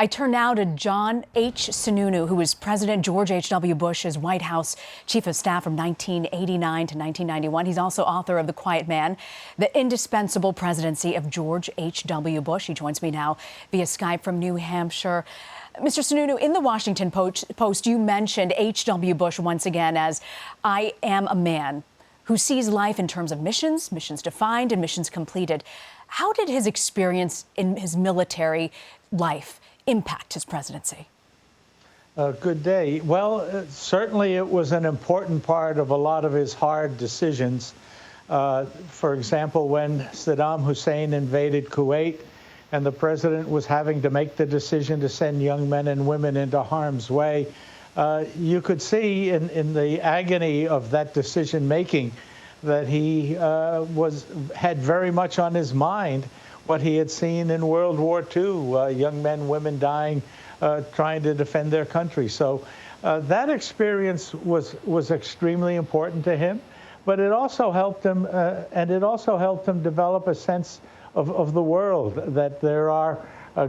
I turn now to John H. Sununu, who was President George H.W. Bush's White House Chief of Staff from 1989 to 1991. He's also author of The Quiet Man, The Indispensable Presidency of George H.W. Bush. He joins me now via Skype from New Hampshire. Mr. Sununu, in the Washington Post, you mentioned H.W. Bush once again as, "I am a man who sees life in terms of missions, missions defined and missions completed." How did his experience in his military life impact his presidency? Good day. Well, certainly it was an important part of a lot of his hard decisions. For example, when Saddam Hussein invaded Kuwait and the president was having to make the decision to send young men and women into harm's way, you could see in the agony of that decision-making that he had very much on his mind what he had seen in World War II, young men, women dying, trying to defend their country. So that experience was extremely important to him, but it also helped him, develop a sense of the world, that there are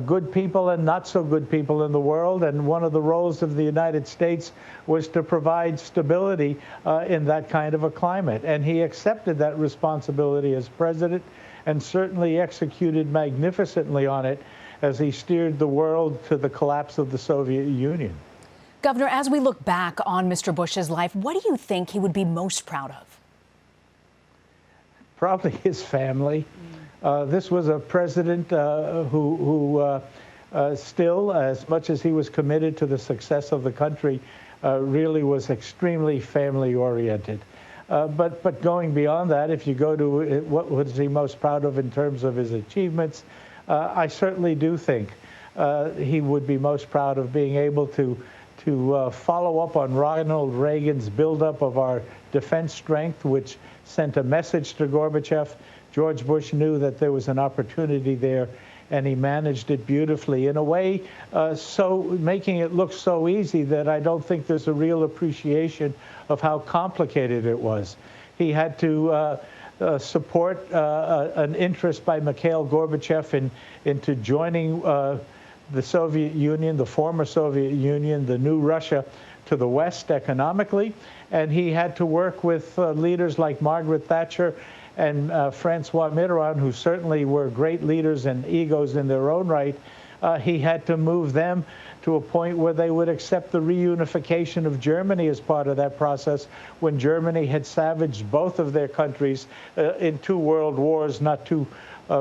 good people and not so good people in the world, and one of the roles of the United States was to provide stability in that kind of a climate. And he accepted that responsibility as president and certainly executed magnificently on it as he steered the world to the collapse of the Soviet Union. Governor, as we look back on Mr. Bush's life, what do you think he would be most proud of? Probably his family. This was a president who still, as much as he was committed to the success of the country, really was extremely family-oriented. But going beyond that, if you go to what was he most proud of in terms of his achievements, I certainly do think he would be most proud of being able to follow up on Ronald Reagan's buildup of our defense strength, which sent a message to Gorbachev. George Bush knew that there was an opportunity there, and he managed it beautifully in a way, so making it look so easy that I don't think there's a real appreciation of how complicated it was. He had to support an interest by Mikhail Gorbachev into joining the Soviet Union, the former Soviet Union, the new Russia, to the West economically, and he had to work with leaders like Margaret Thatcher and Francois Mitterrand, who certainly were great leaders and egos in their own right. He had to move them to a point where they would accept the reunification of Germany as part of that process, when Germany had savaged both of their countries in 2 world wars not too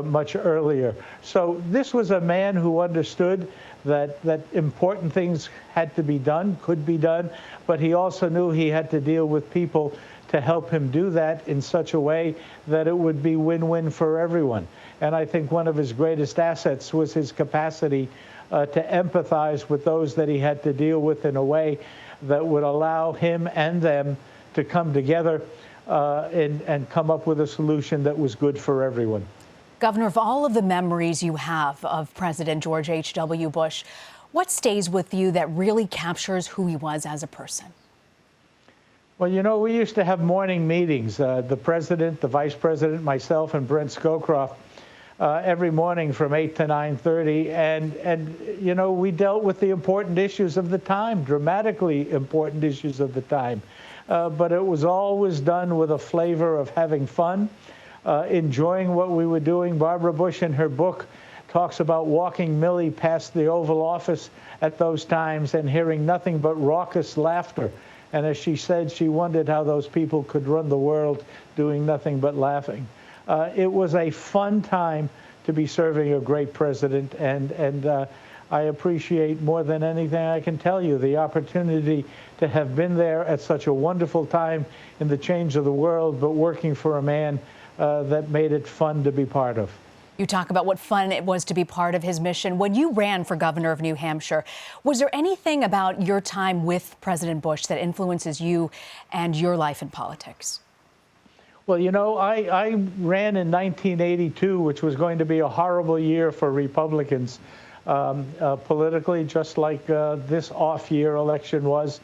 much earlier. So this was a man who understood that important things had to be done, could be done, but he also knew he had to deal with people to help him do that in such a way that it would be win-win for everyone. And I think one of his greatest assets was his capacity to empathize with those that he had to deal with in a way that would allow him and them to come together and come up with a solution that was good for everyone. Governor, of all of the memories you have of President George H.W. Bush, what stays with you that really captures who he was as a person? Well, you know, we used to have morning meetings, the president, the vice president, myself, and Brent Scowcroft, every morning from 8 to 9:30. And, you know, we dealt with the important issues of the time, dramatically important issues of the time. But it was always done with a flavor of having fun, enjoying what we were doing. Barbara Bush, in her book, talks about walking Millie past the Oval Office at those times and hearing nothing but raucous laughter. And as she said, she wondered how those people could run the world doing nothing but laughing. It was a fun time to be serving a great president, and I appreciate more than anything I can tell you the opportunity to have been there at such a wonderful time in the change of the world, but working for a man that made it fun to be part of. You talk about what fun it was to be part of his mission. When you ran for governor of New Hampshire, was there anything about your time with President Bush that influences you and your life in politics? Well, you know, I ran in 1982, which was going to be a horrible year for Republicans politically, just like this off-year election was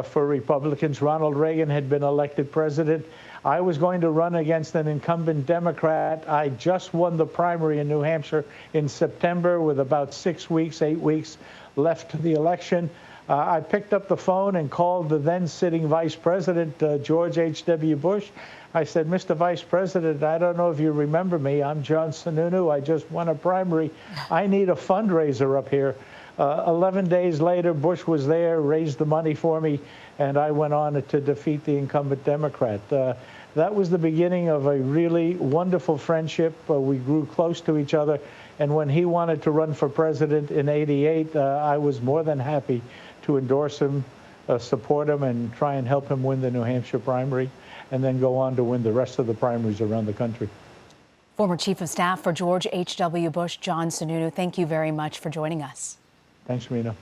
for Republicans. Ronald Reagan had been elected president. I was going to run against an incumbent Democrat. I just won the primary in New Hampshire in September with about 6 weeks, 8 weeks left to the election. I picked up the phone and called the then sitting Vice President, George H.W. Bush. I said, Mr. Vice President, I don't know if you remember me. I'm John Sununu. I just won a primary. I need a fundraiser up here. 11 days later, Bush was there, raised the money for me, and I went on to defeat the incumbent Democrat. That was the beginning of a really wonderful friendship. We grew close to each other. And when he wanted to run for president in '88, I was more than happy to endorse him, support him, and try and help him win the New Hampshire primary, and then go on to win the rest of the primaries around the country. Former Chief of Staff for George H.W. Bush, John Sununu, thank you very much for joining us. Thanks, Rena.